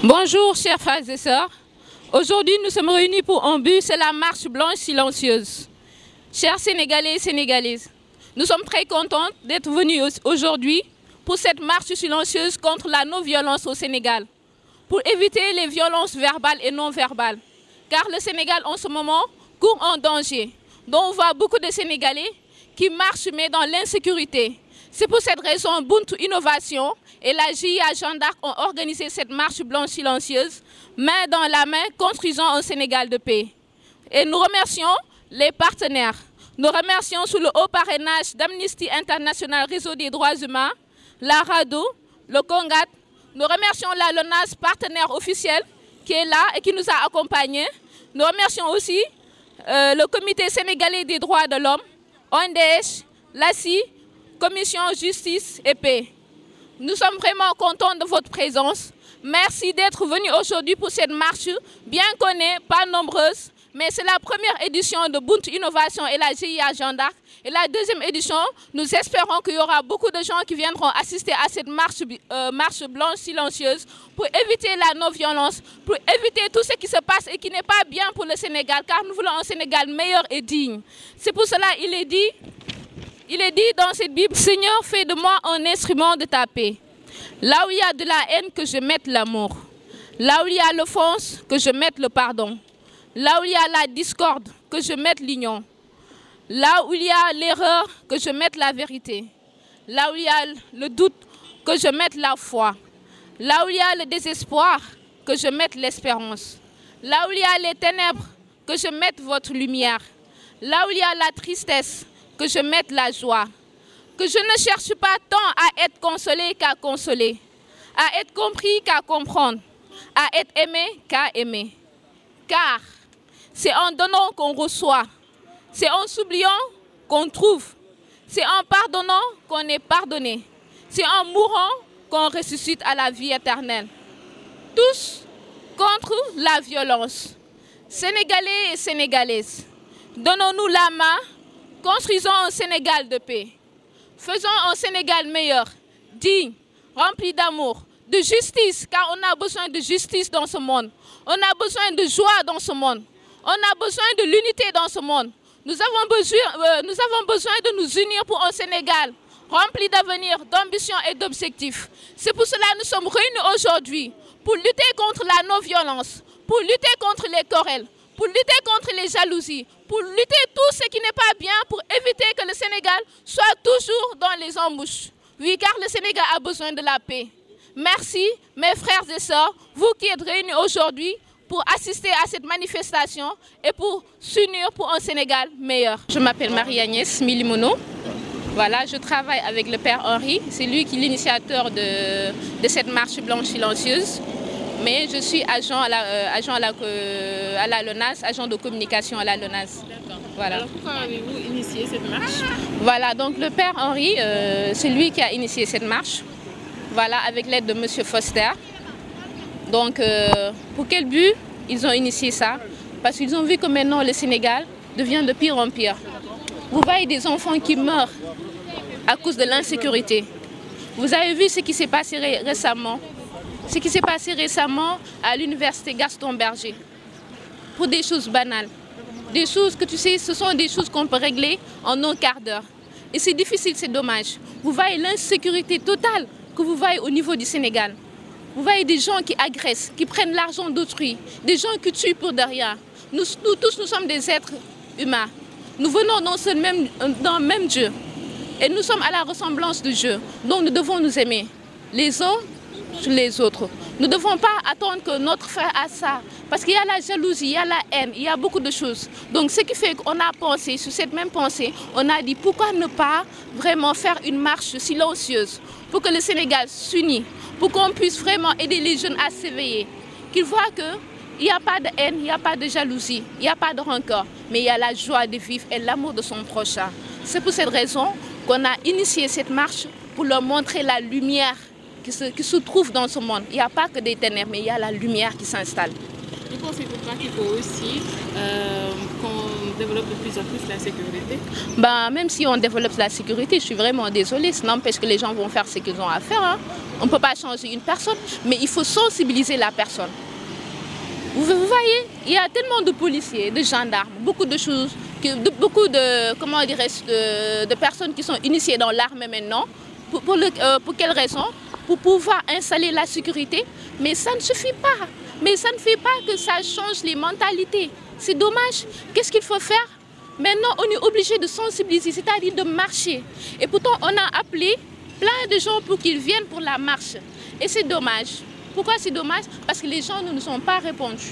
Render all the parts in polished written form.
Bonjour chers frères et sœurs. Aujourd'hui nous sommes réunis pour un but, c'est la marche blanche silencieuse. Chers Sénégalais et Sénégalaises, nous sommes très contents d'être venus aujourd'hui pour cette marche silencieuse contre la non-violence au Sénégal, pour éviter les violences verbales et non verbales. Car le Sénégal en ce moment court en danger, dont on voit beaucoup de Sénégalais qui marchent mais dans l'insécurité. C'est pour cette raison Ubuntu Innovation et la JIA Jeanne d'Arc ont organisé cette marche blanche silencieuse, main dans la main, construisant un Sénégal de paix. Et nous remercions les partenaires. Nous remercions sous le haut parrainage d'Amnesty International Réseau des droits humains, la RADDHO, le CONGAT. Nous remercions la LONASE, partenaire officiel, qui est là et qui nous a accompagnés. Nous remercions aussi le Comité sénégalais des droits de l'homme, ONDH, l'ACI, Commission Justice et Paix. Nous sommes vraiment contents de votre présence. Merci d'être venus aujourd'hui pour cette marche, bien qu'on n'est pas nombreuse, mais c'est la première édition de Ubuntu Innovation et la JIA Jeanne d'Arc. Et la deuxième édition, nous espérons qu'il y aura beaucoup de gens qui viendront assister à cette marche blanche silencieuse pour éviter la non-violence, pour éviter tout ce qui se passe et qui n'est pas bien pour le Sénégal, car nous voulons un Sénégal meilleur et digne. C'est pour cela qu'il est dit dans cette Bible, Seigneur, fais de moi un instrument de ta paix. Là où il y a de la haine, que je mette l'amour. Là où il y a l'offense, que je mette le pardon. Là où il y a la discorde, que je mette l'union. Là où il y a l'erreur, que je mette la vérité. Là où il y a le doute, que je mette la foi. Là où il y a le désespoir, que je mette l'espérance. Là où il y a les ténèbres, que je mette votre lumière. Là où il y a la tristesse, que je mette la joie. Que je ne cherche pas tant à être consolé qu'à consoler, à être compris qu'à comprendre, à être aimé qu'à aimer. Car c'est en donnant qu'on reçoit, c'est en s'oubliant qu'on trouve, c'est en pardonnant qu'on est pardonné, c'est en mourant qu'on ressuscite à la vie éternelle. Tous contre la violence. Sénégalais et Sénégalaises, donnons-nous la main, construisons un Sénégal de paix. Faisons un Sénégal meilleur, digne, rempli d'amour, de justice, car on a besoin de justice dans ce monde. On a besoin de joie dans ce monde. On a besoin de l'unité dans ce monde. Nous avons besoin de nous unir pour un Sénégal rempli d'avenir, d'ambition et d'objectifs. C'est pour cela que nous sommes réunis aujourd'hui, pour lutter contre la non-violence, pour lutter contre les querelles, pour lutter contre les jalousies, pour lutter tout ce qui n'est pas bien, pour éviter que le Sénégal soit toujours dans les embûches. Oui, car le Sénégal a besoin de la paix. Merci, mes frères et sœurs, vous qui êtes réunis aujourd'hui pour assister à cette manifestation et pour s'unir pour un Sénégal meilleur. Je m'appelle Marie-Agnès Milimono. Voilà, je travaille avec le Père Henri. C'est lui qui est l'initiateur de cette marche blanche silencieuse. Mais je suis agent à la LONASE, agent de communication à la LONASE. Voilà. Alors pourquoi avez-vous initié cette marche? Voilà, donc le Père Henri, c'est lui qui a initié cette marche. Voilà, avec l'aide de M. Foster. Donc, pour quel but ils ont initié ça? Parce qu'ils ont vu que maintenant le Sénégal devient de pire en pire. Vous voyez des enfants qui meurent à cause de l'insécurité. Vous avez vu ce qui s'est passé récemment? Ce qui s'est passé récemment à l'université Gaston Berger, pour des choses banales. Des choses que tu sais, ce sont des choses qu'on peut régler en un quart d'heure. Et c'est difficile, c'est dommage. Vous voyez l'insécurité totale que vous voyez au niveau du Sénégal. Vous voyez des gens qui agressent, qui prennent l'argent d'autrui, des gens qui tuent pour de rien. Nous tous, nous sommes des êtres humains. Nous venons dans le même Dieu. Et nous sommes à la ressemblance de Dieu. Donc nous devons nous aimer les uns les autres. Nous ne devons pas attendre que notre frère a ça. Parce qu'il y a la jalousie, il y a la haine, il y a beaucoup de choses. Donc ce qui fait qu'on a pensé, sur cette même pensée, on a dit pourquoi ne pas vraiment faire une marche silencieuse pour que le Sénégal s'unisse, pour qu'on puisse vraiment aider les jeunes à s'éveiller. Qu'ils voient qu'il n'y a pas de haine, il n'y a pas de jalousie, il n'y a pas de rancœur, mais il y a la joie de vivre et l'amour de son prochain. C'est pour cette raison qu'on a initié cette marche pour leur montrer la lumière qui se trouve dans ce monde. Il n'y a pas que des ténèbres, mais il y a la lumière qui s'installe. Ne pensez-vous pas qu'il faut aussi qu'on développe de plus en plus la sécurité? Même si on développe la sécurité, je suis vraiment désolée, ça n'empêche que les gens vont faire ce qu'ils ont à faire. Hein. On ne peut pas changer une personne, mais il faut sensibiliser la personne. Vous voyez, il y a tellement de policiers, de gendarmes, beaucoup de choses, beaucoup de personnes qui sont initiées dans l'armée maintenant. Pour quelles raisons? Pour pouvoir installer la sécurité. Mais ça ne suffit pas. Mais ça ne fait pas que ça change les mentalités. C'est dommage. Qu'est-ce qu'il faut faire? Maintenant, on est obligé de sensibiliser, c'est-à-dire de marcher. Et pourtant, on a appelé plein de gens pour qu'ils viennent pour la marche. Et c'est dommage. Pourquoi c'est dommage? Parce que les gens ne nous ont pas répondu.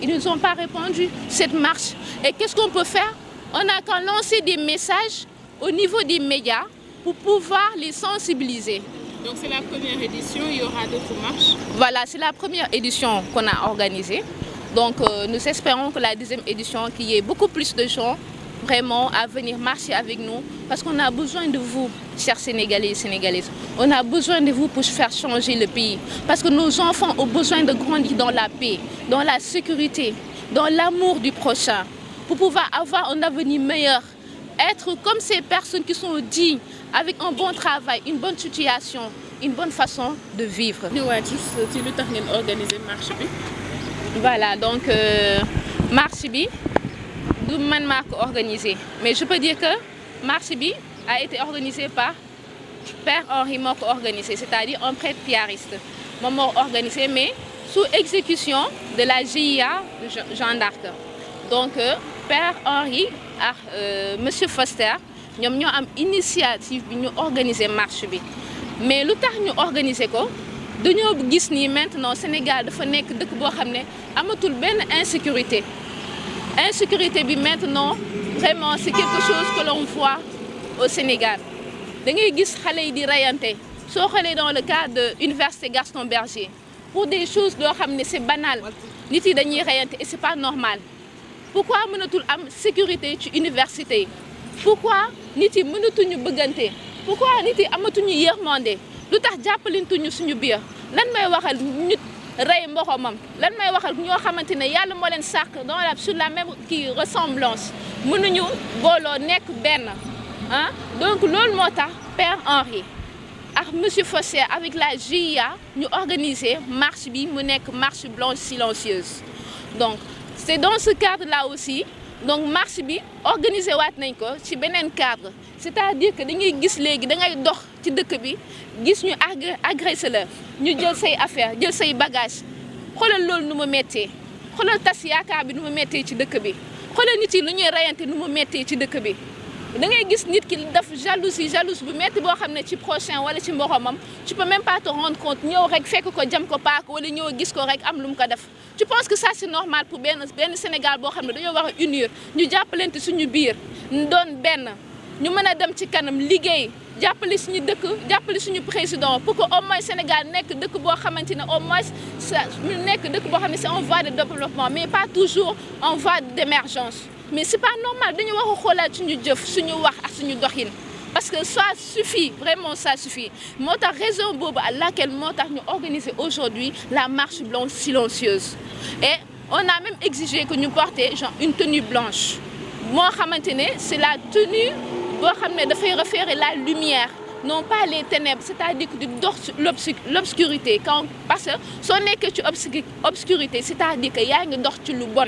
Ils ne nous ont pas répondu cette marche. Et qu'est-ce qu'on peut faire? On n'a qu'à lancer des messages au niveau des médias pour pouvoir les sensibiliser. Donc c'est la première édition, il y aura d'autres marches? Voilà, c'est la première édition qu'on a organisée. Donc nous espérons que la deuxième édition, qu'il y ait beaucoup plus de gens vraiment à venir marcher avec nous. Parce qu'on a besoin de vous, chers Sénégalais et Sénégalaises. On a besoin de vous pour faire changer le pays. Parce que nos enfants ont besoin de grandir dans la paix, dans la sécurité, dans l'amour du prochain. Pour pouvoir avoir un avenir meilleur. Être comme ces personnes qui sont dignes, avec un bon travail, une bonne situation, une bonne façon de vivre. Voilà, donc marche bi du man maa ko organisé, mais je peux dire que marche bi a été organisée par Père Henri moo ko organisé, c'est-à-dire un prêtre piariste moom moo organisé, mais sous exécution de la GIA de Jeanne d'Arc. Donc Père Henri ak Monsieur Foster ñoom ñoo am initiative bi ñu organiser marche bi, mais lu tax ñu organiser ko dañoo gis ni maintenant Sénégal dafa nekk dëkk boo xam ne amatul benn insécurité. Insécurité bi maintenant vraiment c'est quelque chose que l'on voit au Sénégal. Da ngay gis xale yi di reyante soo xoolee dans le cadre de l'université Gaston Berger pour des choses loo xam ne c'est banal nit yi dañuy reyante et c'est pas normal. Pourquoi mënatul am sécurité ci université? Pourquoi nit yi mënatuñu bëggante? Pourquoi nit yi amatuñu yërmande? Lu tax jàppalintuñu suñu biir? Lan may waxal nit rey mboxomam? Lan may waxal ñoo xamante ne yàlla moo leen sàkk sur la même ressemblance mënuñu booloo nekk benn ah? Donc loolu moo tax Père Henri ak Monsieur Fossé avec la GIA ñu organiser marche bi mu nekk marche blanche silencieuse. Donc c'est dans ce cadre-là aussi. Donc marche bi organisé waat nañ ko ci beneen cadre, c'est-à-dire que dañuy gis léegi da ngay dox ci dëkk bi gis ñu agressé la ñu jël say affaire jël say bagage. Xoolal loolu nu mu méttee, xoolal tas yaakaar bi nu mu méttee ci dëkk bi, xoolal nit yi lu ñuy reyante nu mu méttee ci dëkk bi. Da ngay gis nit ki def jalouse bu métti boo xam ne ci prochain wala ci mboromam, tu peux même pas te rendre compte ñëw rek fekk ko jam ko paak wala ñëw gis ko rek am lu mu ko def. Tu penses que ça c'est normal pour benn Sénégal boo xam ne dañoo war a unir ñu jàppalante suñu biir doon benn ñu mën a dem ci kanam liggéey jàppale suñu dëkk jàppale suñu président pour que au moins Sénégal nekk dëkk boo xamante ne au moins ñu nekk dëkk boo xam ne c'est en voie de développement mais pas toujours en voie d'émergence. Mais c'est pas normal dañu war a xoolaat suñu jëf suñu wax ak suñu doxin parce que ça suffit, vraiment ça suffit. Moo tax raison boobu à laquelle moo tax ñu organiser aujourd'hui la marche blanche silencieuse. Et on a même exigé que ñu porter genre une tenue blanche. Moo xamante ne c'est la tenue boo xam ne dafay référer la lumière, non pas les ténèbres, c'est-à-dire que du dox l'obscurité parce que soo nekkee ci obscurité c'est-à-dire que yaa ngi dox ci lu bon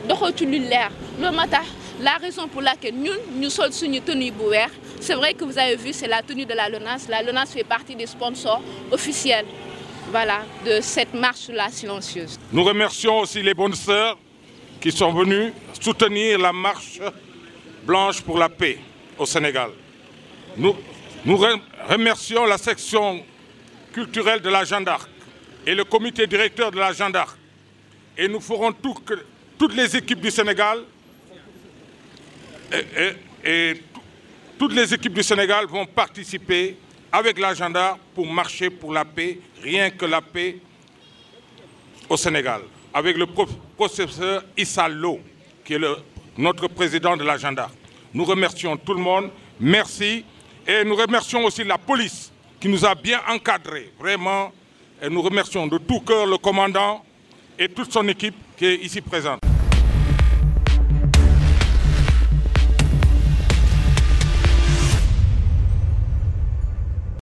doxoo ci lu leer. Loolu moo tax la raison pour laquelle ñu sol suñu tenue bu weex. C'est vrai que vous avez vu, c'est la tenue de la LONASE. La LONASE fait partie des sponsors officiels, voilà, de cette marche-là silencieuse. Nous remercions aussi les bonnes sœurs qui sont venues soutenir la marche blanche pour la paix au Sénégal. Nous remercions la section culturelle de la Jeanne d'Arc et le comité directeur de la Jeanne d'Arc. Et nous ferons tout que toutes les équipes du Sénégal toutes les équipes du Sénégal vont participer avec la Jeanne d'Arc pour marcher pour la paix, rien que la paix au Sénégal. Avec le professeur Issa Lo, qui est notre président de la Jeanne d'Arc. Nous remercions tout le monde, merci. Et nous remercions aussi la police qui nous a bien encadrés, vraiment. Et nous remercions de tout cœur le commandant et toute son équipe qui est ici présente.